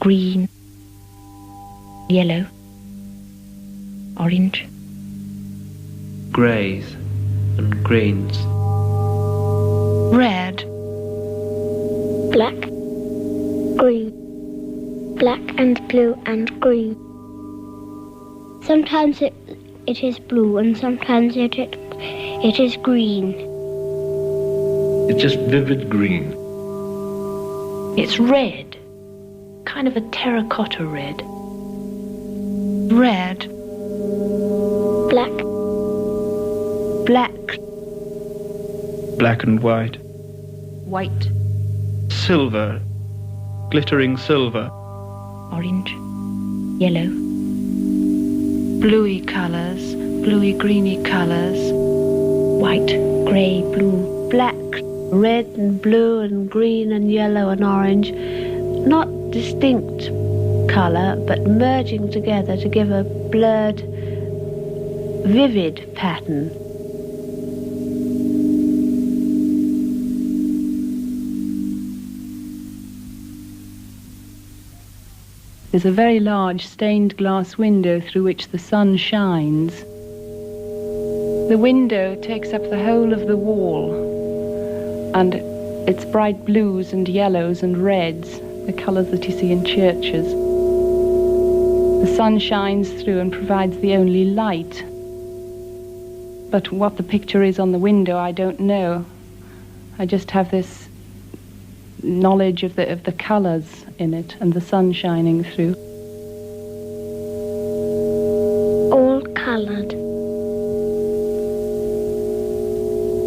green, yellow, orange. Greys and greens. Red. Black, green, black and blue and green. Sometimes it is blue and sometimes it is green. It's just vivid green. It's red, kind of a terracotta red. Red. Black. Black. Black and white. White. Silver. Glittering silver. Orange. Yellow. Bluey colours, bluey greeny colours. White, grey, blue, black, red and blue and green and yellow and orange. Not distinct colour, but merging together to give a blurred, vivid pattern. There's a very large stained glass window through which the sun shines. The window takes up the whole of the wall, and it's bright blues and yellows and reds, the colours that you see in churches. The sun shines through and provides the only light. But what the picture is on the window, I don't know. I just have this knowledge of the colours in it and the sun shining through. All coloured.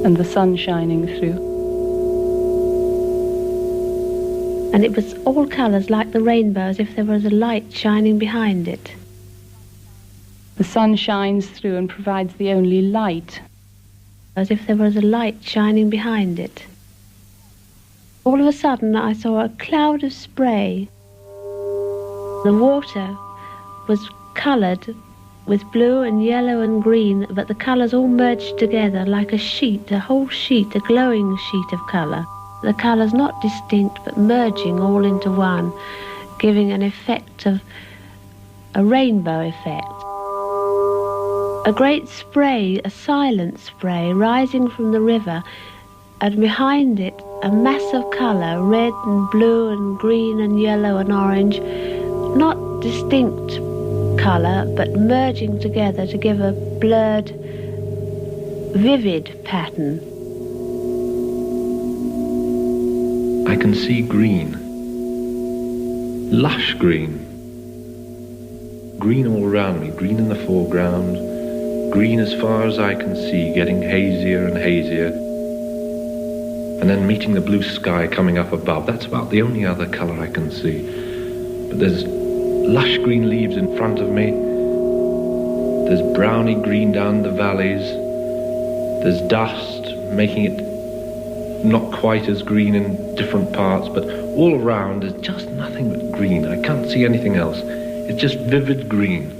And the sun shining through. And it was all colours like the rainbow, as if there was a light shining behind it. The sun shines through and provides the only light. As if there was a light shining behind it. All of a sudden I saw a cloud of spray. The water was coloured with blue and yellow and green, but the colours all merged together like a sheet, a whole sheet, a glowing sheet of colour. The colours not distinct but merging all into one, giving an effect of a rainbow effect. A great spray, a silent spray, rising from the river, and behind it a mass of colour, red and blue and green and yellow and orange, not distinct colour, but merging together to give a blurred, vivid pattern. I can see green. Lush green. Green all around me, green in the foreground, green as far as I can see, getting hazier and hazier. And then meeting the blue sky coming up above. That's about the only other colour I can see. But there's lush green leaves in front of me. There's browny green down the valleys. There's dust, making it not quite as green in different parts, but all around is just nothing but green. I can't see anything else. It's just vivid green.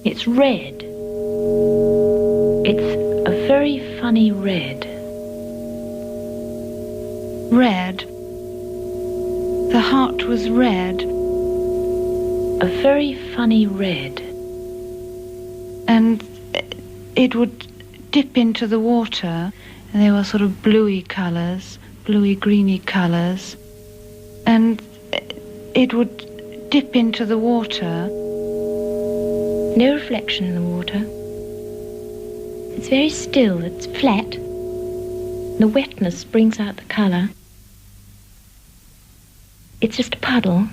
It's red. It's a very funny red. Red. The heart was red. A very funny red. And it would dip into the water, and they were sort of bluey colours, bluey greeny colours. And it would dip into the water. No reflection in the water. It's very still, it's flat. The wetness brings out the colour. It's just a puddle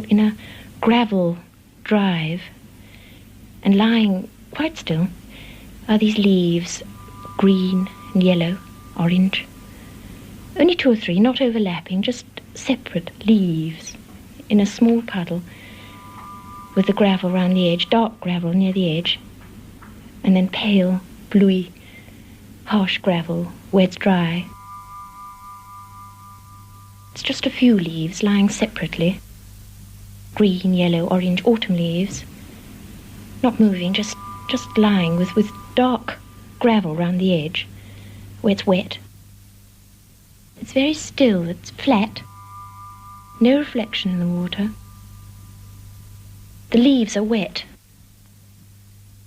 in a gravel drive, and lying quite still are these leaves, green and yellow, orange. Only 2 or 3, not overlapping, just separate leaves in a small puddle with the gravel round the edge, dark gravel near the edge, and then pale, bluey, harsh gravel where it's dry. It's just a few leaves lying separately. Green, yellow, orange, autumn leaves. Not moving, just lying with dark gravel round the edge where it's wet. It's very still, it's flat. No reflection in the water. The leaves are wet.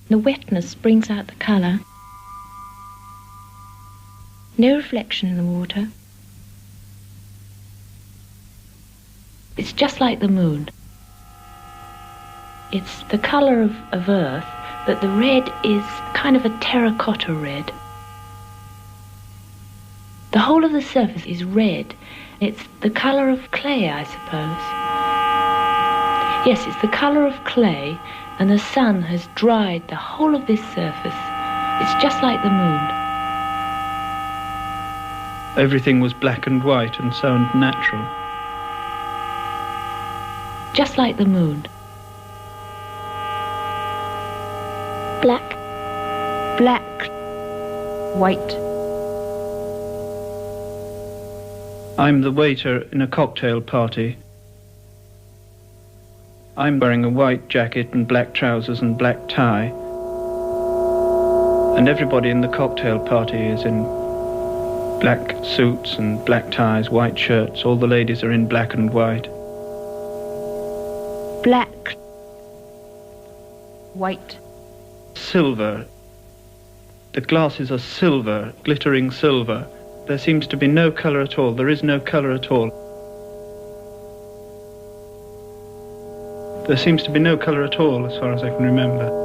The wetness brings out the colour. No reflection in the water. It's just like the moon. It's the colour of earth, but the red is kind of a terracotta red. The whole of the surface is red. It's the colour of clay, I suppose. Yes, it's the colour of clay, and the sun has dried the whole of this surface. It's just like the moon. Everything was black and white and so natural. Just like the moon. Black. Black. White. I'm the waiter in a cocktail party. I'm wearing a white jacket and black trousers and black tie. And everybody in the cocktail party is in black suits and black ties, white shirts. All the ladies are in black and white. Black. White. Silver. The glasses are silver, glittering silver. There seems to be no colour at all. There is no colour at all. There seems to be no colour at all, as far as I can remember.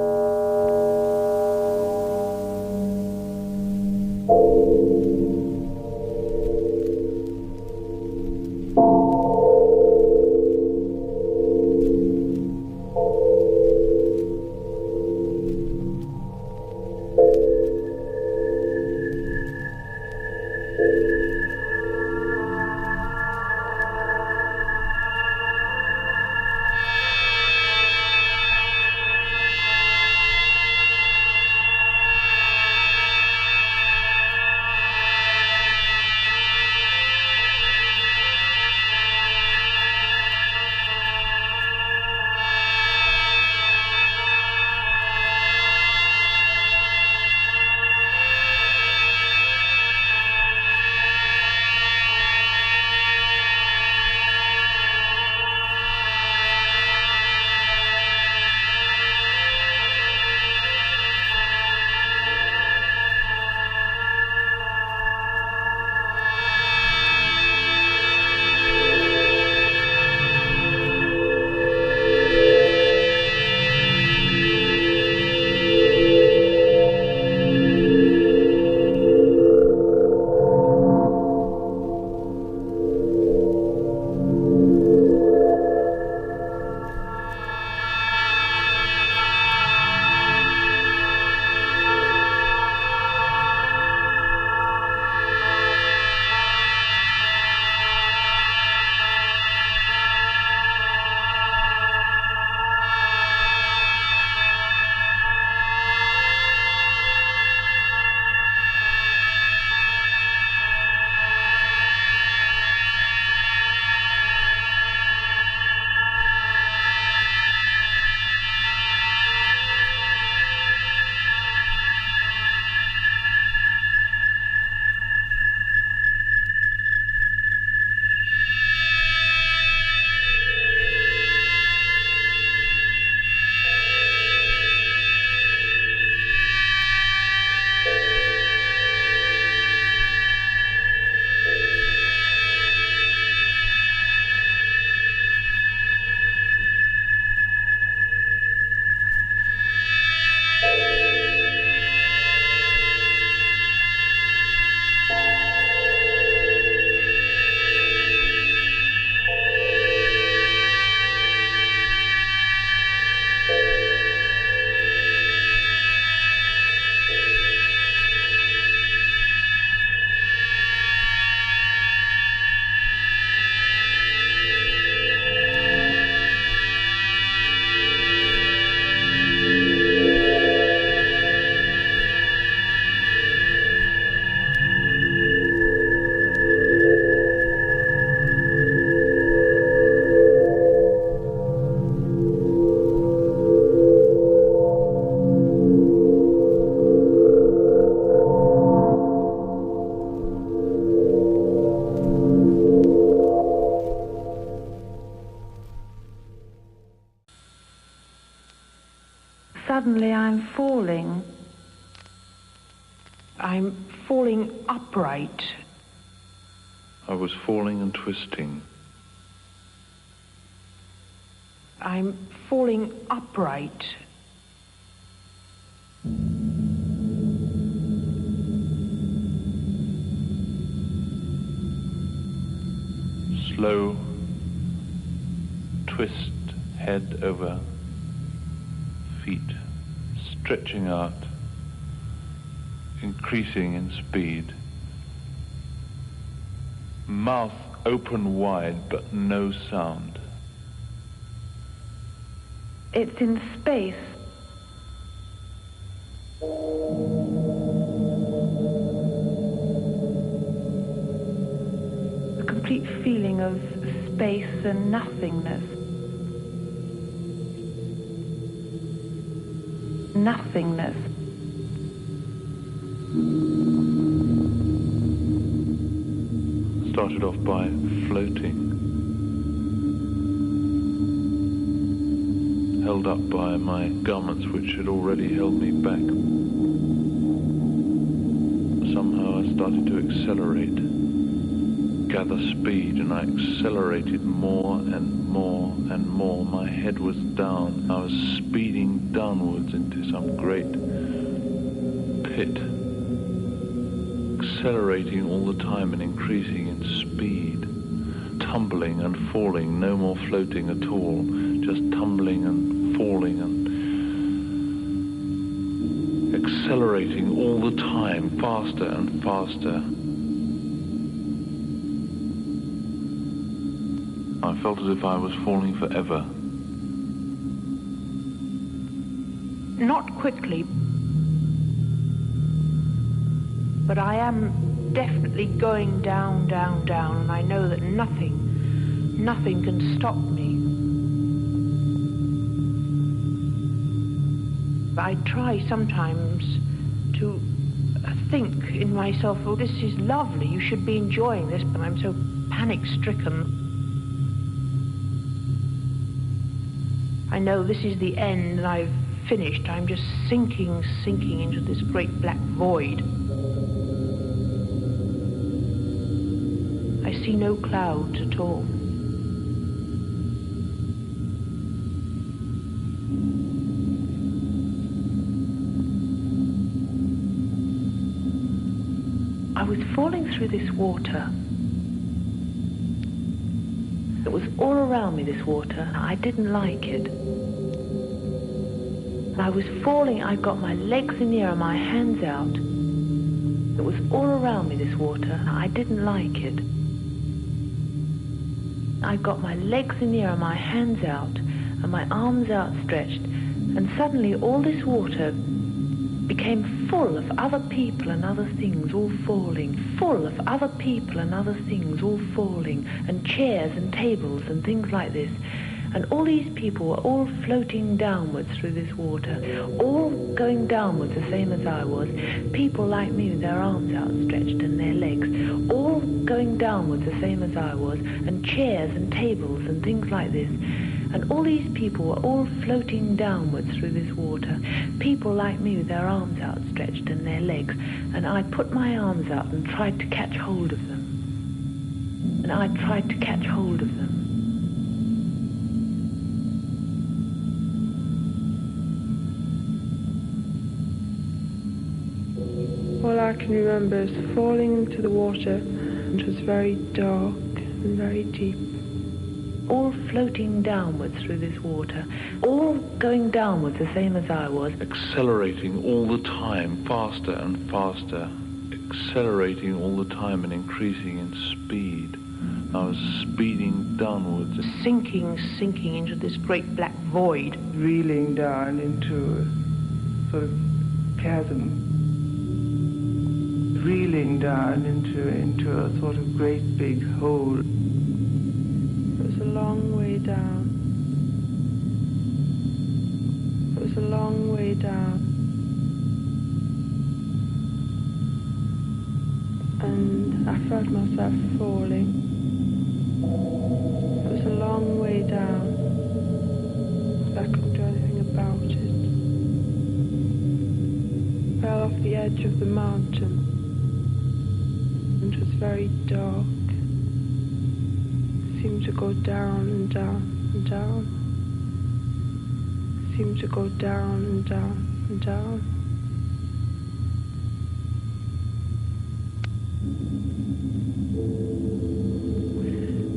Suddenly I'm falling. I'm falling upright. I was falling and twisting. I'm falling upright. Slow twist, head over feet, stretching out, increasing in speed. Mouth open wide, but no sound. It's in space. A complete feeling of space and nothingness. Nothingness. Started off by floating, held up by my garments which had already held me back. Somehow I started to accelerate, gather speed, and I accelerated more and more and more. My head was down. I was speeding downwards into some great pit, accelerating all the time and increasing in speed, tumbling and falling, no more floating at all, just tumbling and falling and accelerating all the time, faster and faster. I felt as if I was falling forever. Not quickly, but I am definitely going down, down, down, and I know that nothing can stop me. I try sometimes to think in myself, oh, this is lovely, you should be enjoying this, but I'm so panic-stricken. I know this is the end and I've finished. I'm just sinking into this great black void. I see no clouds at all. I was falling through this water. It was all around me, this water. I didn't like it. I was falling, I got my legs in the air and my hands out. It was all around me, this water. I didn't like it. I got my legs in the air and my hands out and my arms outstretched, and suddenly all this water became full of other people and other things all falling, full of other people and other things all falling, and chairs and tables and things like this. And all these people were all floating downwards through this water, all going downwards the same as I was. People like me with their arms outstretched and their legs, all going downwards the same as I was, and chairs and tables and things like this. And all these people were all floating downwards through this water. People like me with their arms outstretched and their legs. And I put my arms out and tried to catch hold of them. And I tried to catch hold of them. All I can remember is falling into the water. It was very dark and very deep. All floating downwards through this water, all going downwards the same as I was. Accelerating all the time, faster and faster, accelerating all the time and increasing in speed. I was speeding downwards. Sinking into this great black void. Reeling down into a sort of chasm. Reeling down into a sort of great big hole. It was a long way down. It was a long way down. And I felt myself falling. It was a long way down. I couldn't do anything about it. edge of the mountain. And it was very dark. It seemed to go down and down and down. It seemed to go down and down and down.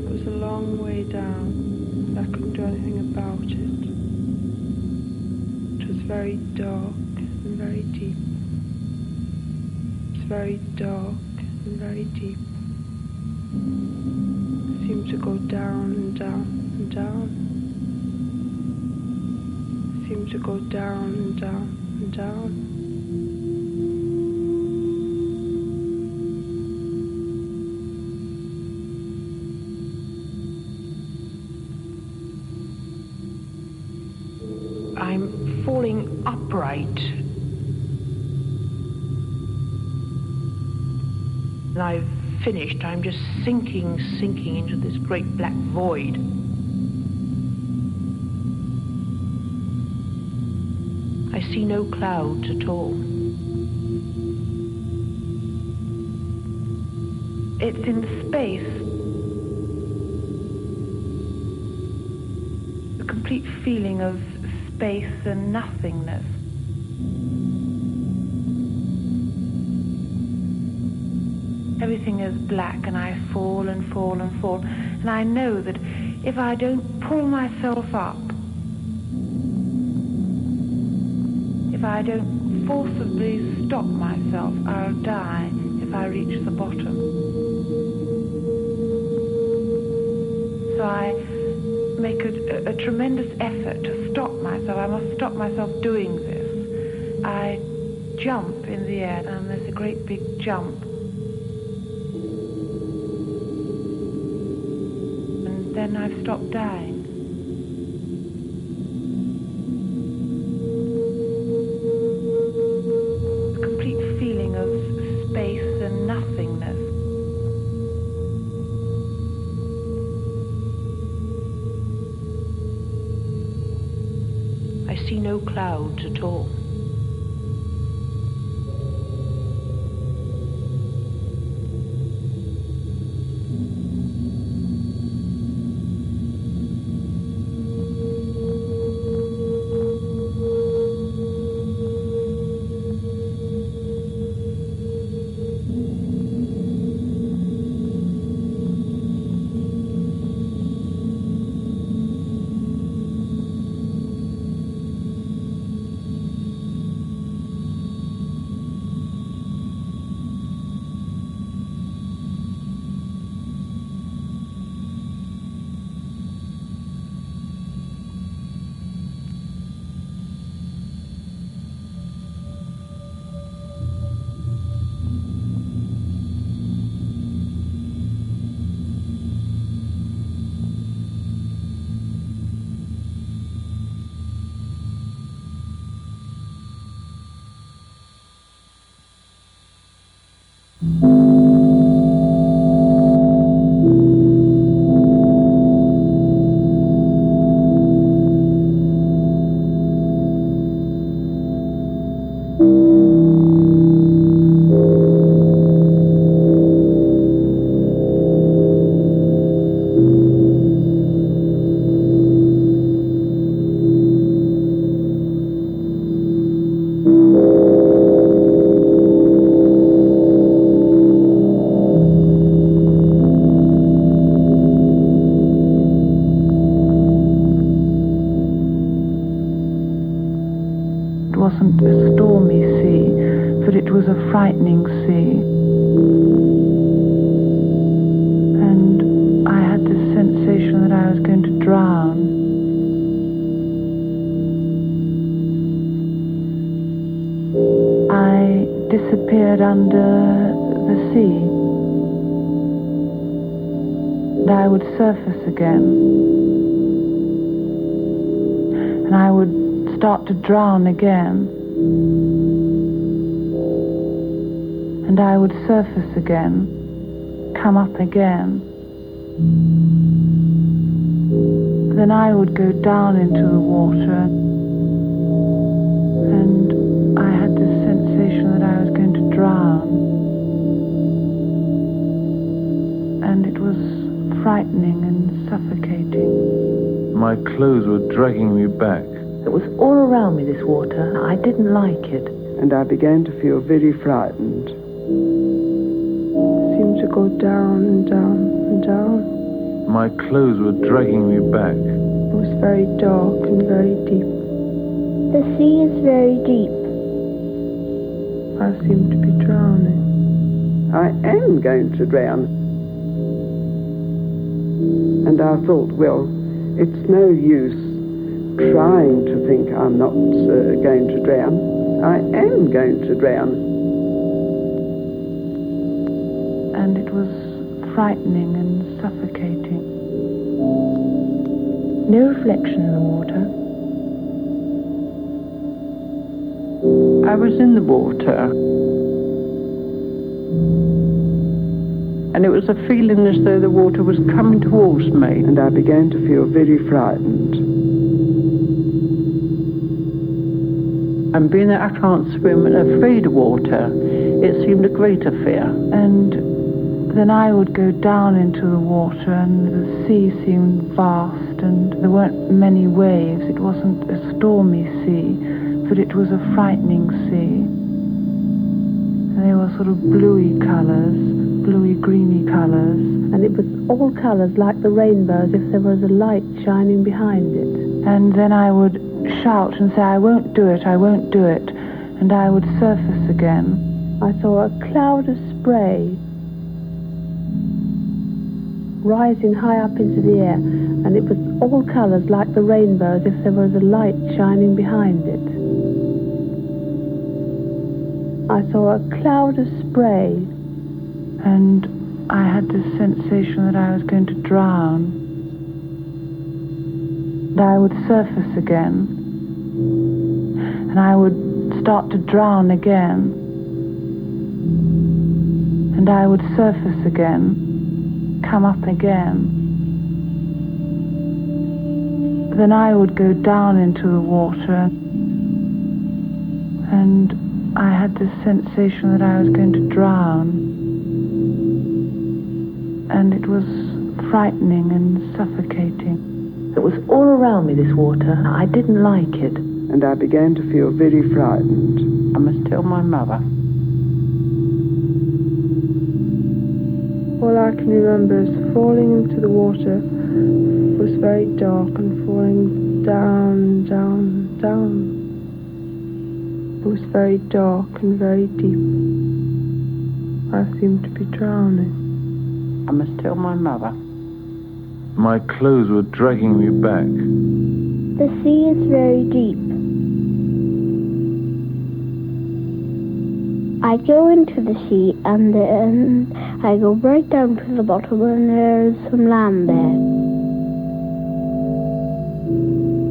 It was a long way down. I couldn't do anything about it. It was very dark and very deep. It was very dark and very deep. It seemed to go down and down and down. It seemed to go down and down and down. I'm falling upright. And I've finished. I'm just sinking into this great black void. I see no clouds at all. It's in space. A complete feeling of space and nothingness. Everything is black and I fall and fall and fall. And I know that if I don't pull myself up, if I don't forcibly stop myself, I'll die if I reach the bottom. So I make a tremendous effort to stop myself. I must stop myself doing this. I jump in the air, and there's a great big jump. And then I've stopped dying. A complete feeling of space and nothingness. I see no clouds at all. wasn't a stormy sea, but it was a frightening sea. And I had this sensation that I was going to drown. I disappeared under the sea, and I would surface again, and I would start to drown again, and I would surface again, come up again. Then I would go down into the water, and I had this sensation that I was going drown. And it was frightening and suffocating. My clothes were dragging me back. It was all around me, this water. I didn't like it. And I began to feel very frightened. It seemed to go down and down and down. My clothes were dragging me back. It was very dark and very deep. The sea is very deep. I seemed to be drowning. I am going to drown. And I thought, well, it's no use trying to think I'm not going to drown. I am going to drown. And it was frightening and suffocating. No reflection in the water. I was in the water. And it was a feeling as though the water was coming towards me. And I began to feel very frightened. And being that I can't swim and afraid of water, it seemed a greater fear. And then I would go down into the water, and the sea seemed vast, and there weren't many waves. It wasn't a stormy sea, but it was a frightening sea. And they were sort of bluey colours, bluey greeny colours. And it was all colours like the rainbow, as if there was a light shining behind it. And then I would shout and say, I won't do it, I won't do it. And I would surface again. I saw a cloud of spray rising high up into the air, and it was all colours like the rainbow, as if there was a light shining behind it. I saw a cloud of spray, and I had this sensation that I was going to drown. And I would surface again, and I would start to drown again, and I would surface again, come up again. Then I would go down into the water, and I had this sensation that I was going to drown. And it was frightening and suffocating. It was all around me, this water. I didn't like it. And I began to feel very frightened. I must tell my mother. All I can remember is falling into the water was very dark and falling down, down, down. It was very dark and very deep. I seemed to be drowning. I must tell my mother. My clothes were dragging me back. The sea is very deep. I go into the sea and then I go right down to the bottom and there's some land there.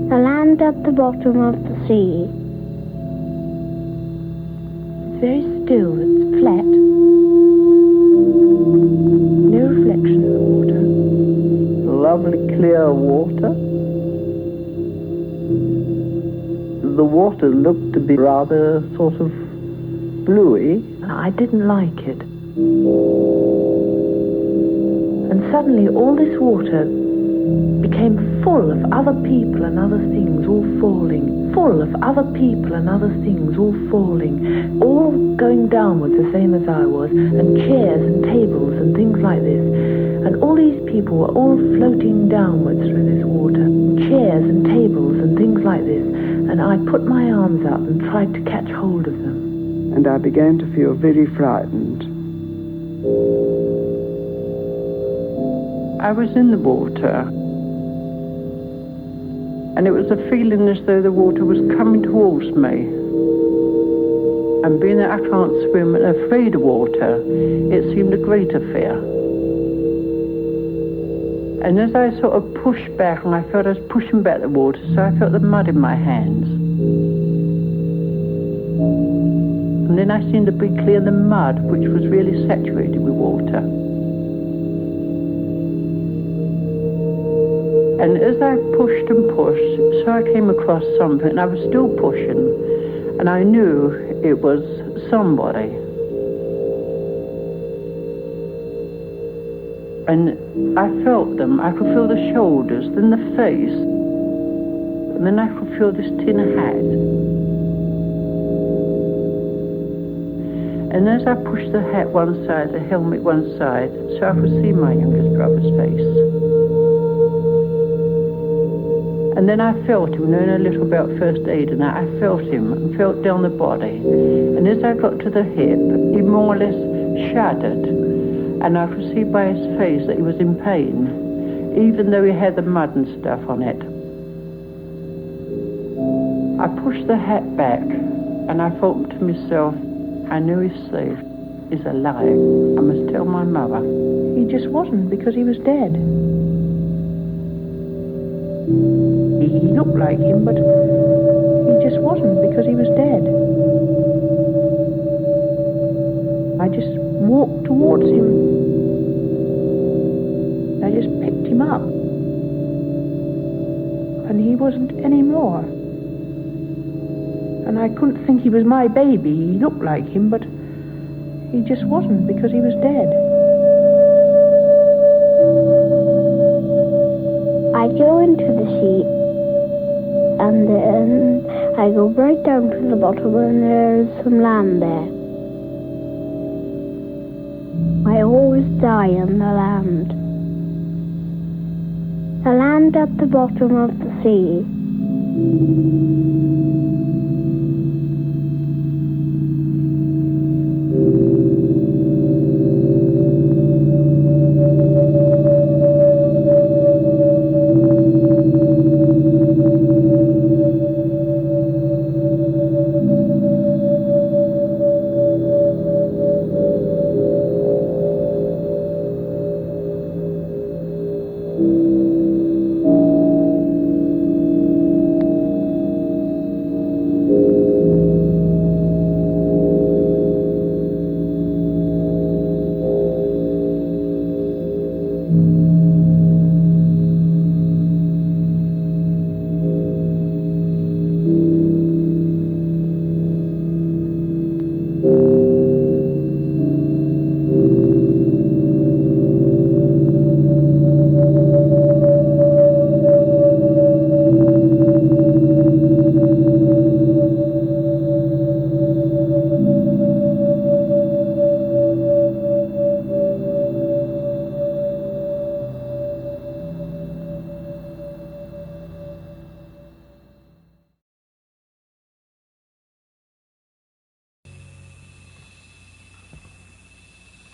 The land at the bottom of the sea. It's very still, it's flat. No reflection in the water. Lovely clear water. The water looked to be rather sort of bluey. I didn't like it. And suddenly all this water became full of other people and other things all falling. Full of other people and other things all falling. All going downwards the same as I was. And chairs and tables and things like this. And all these people were all floating downwards through this water. Chairs and tables and things like this. And I put my arms up and tried to catch hold of them. And I began to feel very frightened. I was in the water. And it was a feeling as though the water was coming towards me. And being that I can't swim and afraid of water, it seemed a greater fear. And as I sort of pushed back, and I felt I was pushing back the water, so I felt the mud in my hands. And then I seemed to be clear the mud, which was really saturated with water. And as I pushed and pushed, so I came across something, and I was still pushing, and I knew it was somebody. And I felt them. I could feel the shoulders, then the face, and then I could feel this tin hat. And as I pushed the hat one side, the helmet one side, so I could see my youngest brother's face. And then I felt him, knowing a little about first aid and that, I felt him and felt down the body. And as I got to the hip, he more or less shuddered. And I could see by his face that he was in pain, even though he had the mud and stuff on it. I pushed the hat back and I thought to myself, I know he's safe. He's alive. I must tell my mother. He just wasn't, because he was dead. He looked like him, but he just wasn't, because he was dead. I just walked towards him. I just picked him up. And he wasn't anymore. And I couldn't think he was my baby. He looked like him, but he just wasn't, because he was dead. I go into the sea, and then I go right down to the bottom, and there's some land there. I always die on the land. The land at the bottom of the sea.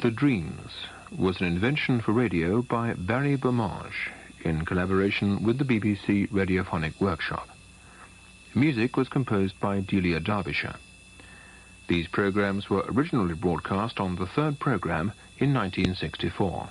The Dreams was an invention for radio by Barry Beaumage in collaboration with the BBC Radiophonic Workshop. Music was composed by Delia, Derbyshire. These programs were originally broadcast on the third programme in 1964.